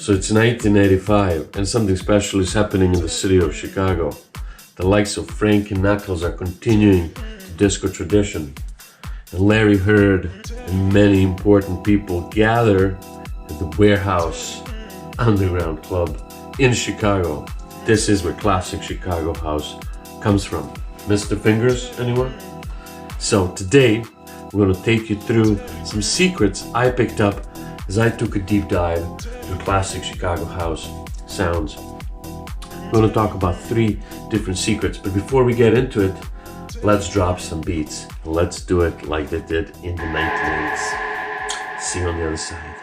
So it's 1985 and something special is happening in the city of Chicago. The likes of Frankie Knuckles are continuing the disco tradition. And Larry Heard and many important people gather at the Warehouse Underground Club in Chicago. This is where classic Chicago house comes from. Mr. Fingers, anyone? So today, we're going to take you through some secrets I picked up as I took a deep dive into classic Chicago house sounds. We're going to talk about 3 different secrets, but before we get into it, let's drop some beats. Let's do it like they did in the 1980s. See you on the other side.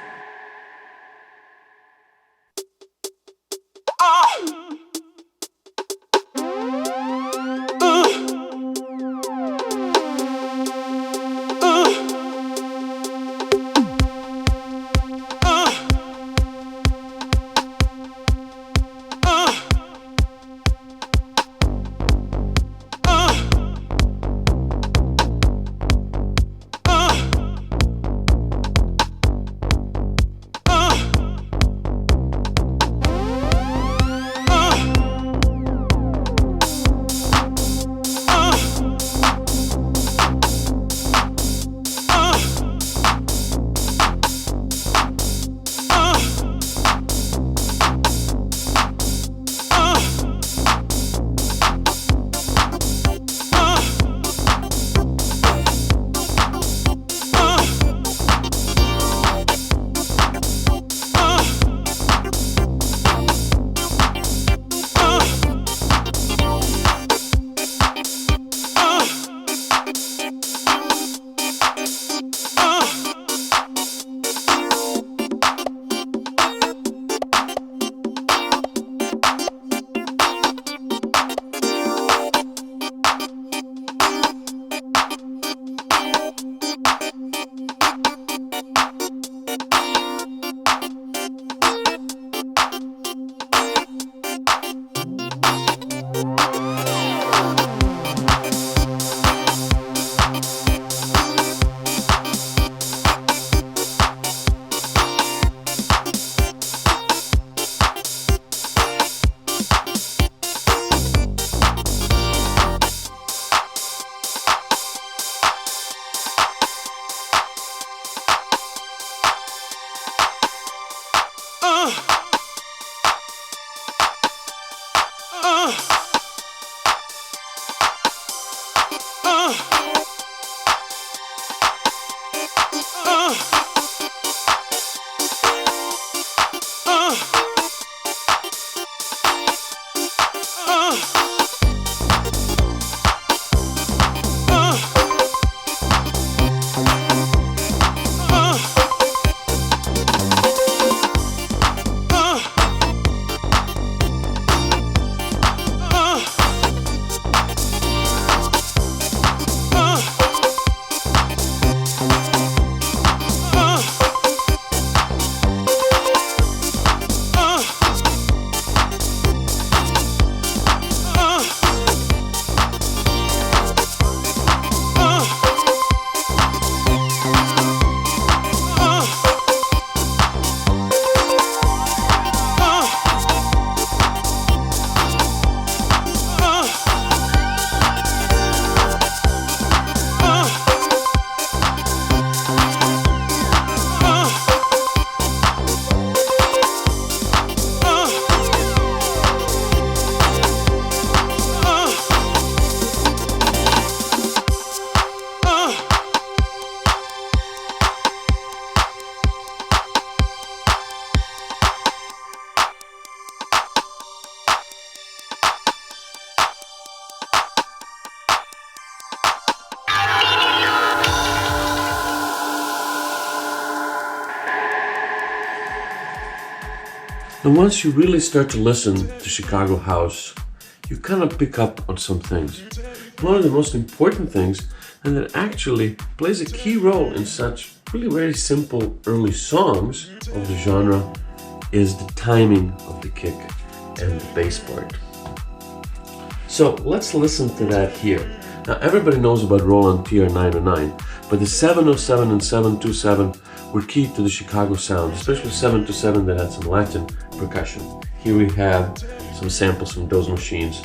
And once you really start to listen to Chicago house, you kind of pick up on some things. One of the most important things, and that actually plays a key role in such really very simple early songs of the genre, is the timing of the kick and the bass part. So let's listen to that here. Now everybody knows about Roland TR-909, but the 707 and 727 were key to the Chicago sound, especially 7-7 that had some Latin percussion. Here we have some samples from those machines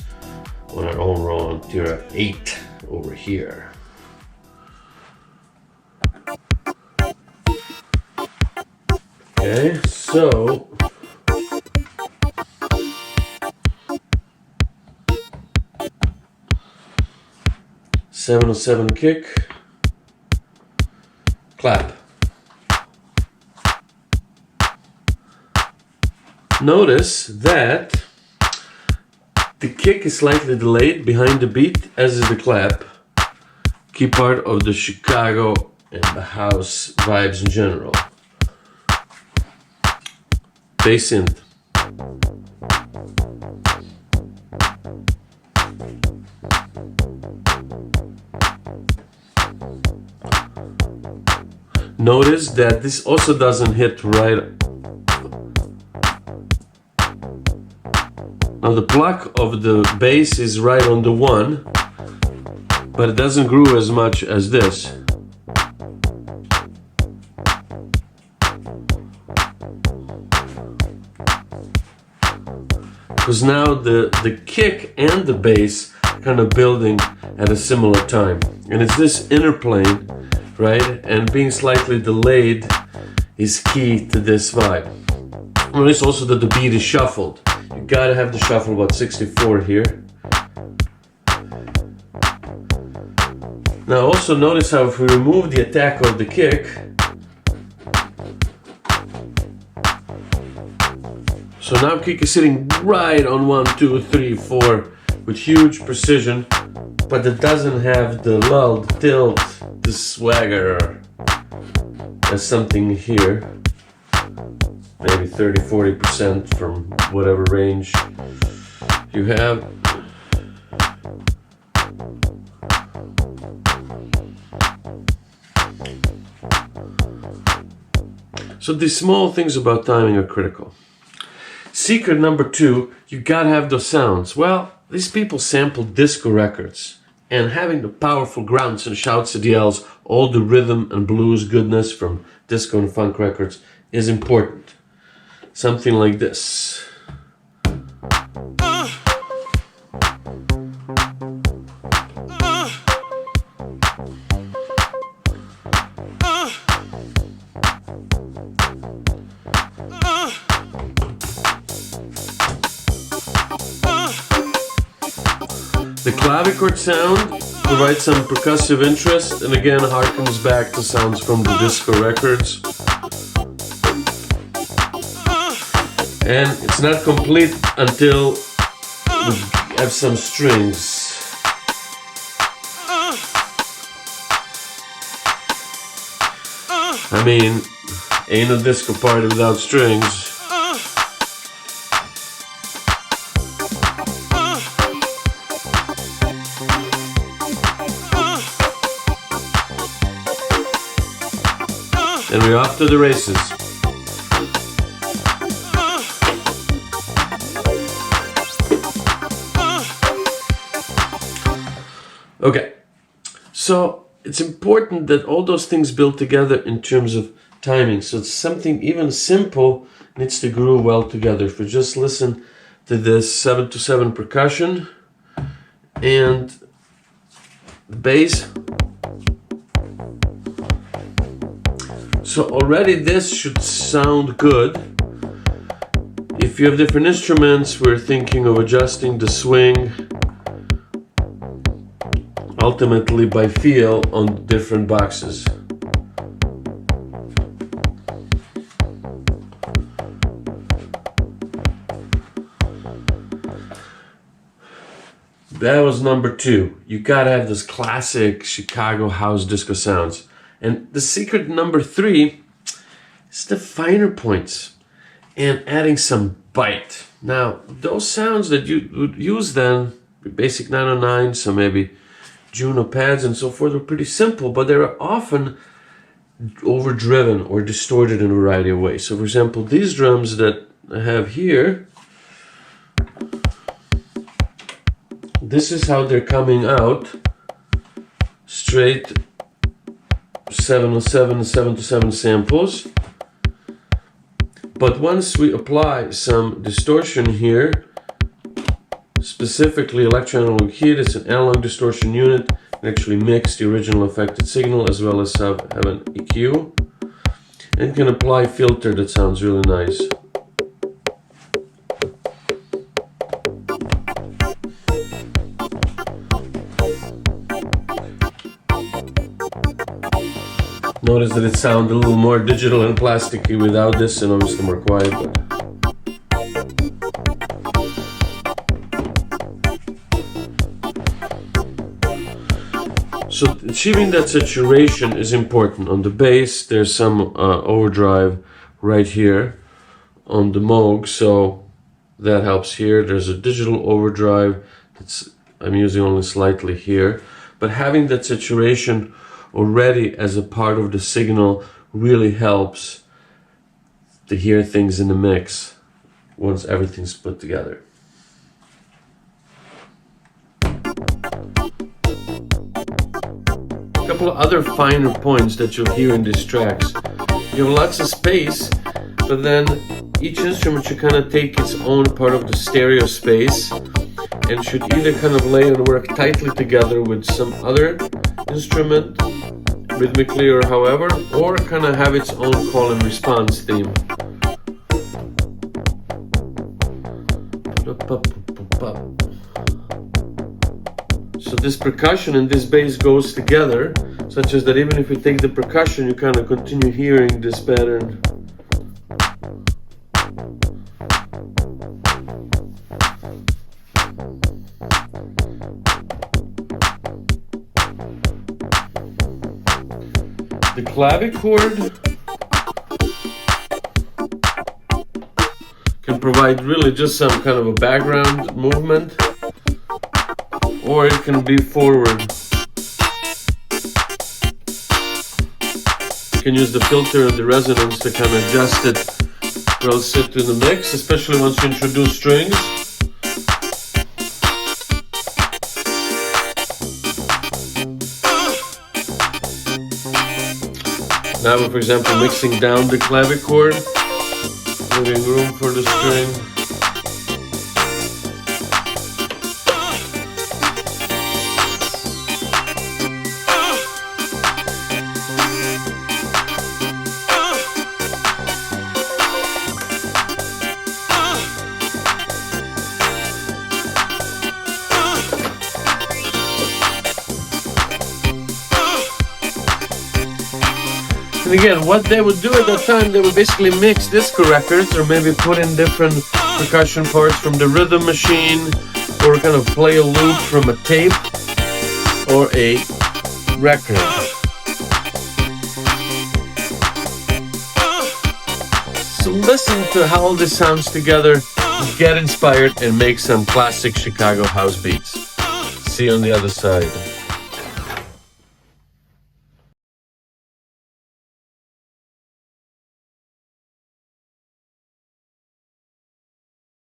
on our own roll on Tira 8 over here. Okay, so seven kick, clap. Notice that the kick is slightly delayed behind the beat, as is the clap. Key part of the Chicago and the house vibes in general. Bass synth. Notice that this also doesn't hit right. Now the pluck of the bass is right on the 1, but it doesn't groove as much as this. Because now the kick and the bass are kind of building at a similar time. And it's this interplane, right? And being slightly delayed is key to this vibe. Notice also that the beat is shuffled. You gotta have the shuffle about 64 here. Now also notice how if we remove the attack of the kick, so now kick is sitting right on 1, 2, 3, 4 with huge precision, but it doesn't have the lull, the tilt, the swagger. There's something here, maybe 30-40% from whatever range you have. So these small things about timing are critical. Secret number 2, you gotta have those sounds. Well, these people sampled disco records, and having the powerful grunts and shouts and yells, all the rhythm and blues goodness from disco and funk records is important. Something like this. The clavichord sound provides some percussive interest and again harkens back to sounds from the disco records. And it's not complete until we have some strings. I mean, ain't no disco party without strings. And we're off to the races. Okay, so it's important that all those things build together in terms of timing. So it's something even simple needs to groove well together. If we just listen to this 7-7 percussion and the bass. So already this should sound good. If you have different instruments, we're thinking of adjusting the swing ultimately by feel on different boxes. That was number 2. You gotta have this classic Chicago house disco sounds. And the secret number 3 is the finer points and adding some bite. Now, those sounds that you would use then, basic 909, so maybe Juno pads and so forth, are pretty simple, but they're often overdriven or distorted in a variety of ways. So for example, these drums that I have here, this is how they're coming out, straight 707 7-to-7 samples. But once we apply some distortion here, specifically electroanalog heat, it's an analog distortion unit, and actually mix the original affected signal as well as have an EQ, and can apply filter that sounds really nice. Notice that it sounds a little more digital and plasticky without this, and obviously more quiet. So achieving that saturation is important. On the bass, there's some overdrive right here on the Moog, so that helps here. There's a digital overdrive that's I'm using only slightly here, but having that saturation already as a part of the signal really helps to hear things in the mix once everything's put together. A couple of other finer points that you'll hear in these tracks. You have lots of space, but then each instrument should kind of take its own part of the stereo space and should either kind of lay and work tightly together with some other instrument, rhythmically or however, or kind of have its own call and response theme. So this percussion and this bass goes together, such as that even if you take the percussion, you kind of continue hearing this pattern. The clavichord can provide really just some kind of a background movement, or it can be forward. You can use the filter and the resonance to kind of adjust it where it'll sit in the mix, especially once you introduce strings. Now we're, for example, mixing down the clavichord, leaving room for the string. And again, what they would do at that time, they would basically mix disco records or maybe put in different percussion parts from the rhythm machine, or kind of play a loop from a tape or a record. So listen to how all this sounds together, get inspired, and make some classic Chicago house beats. See you on the other side.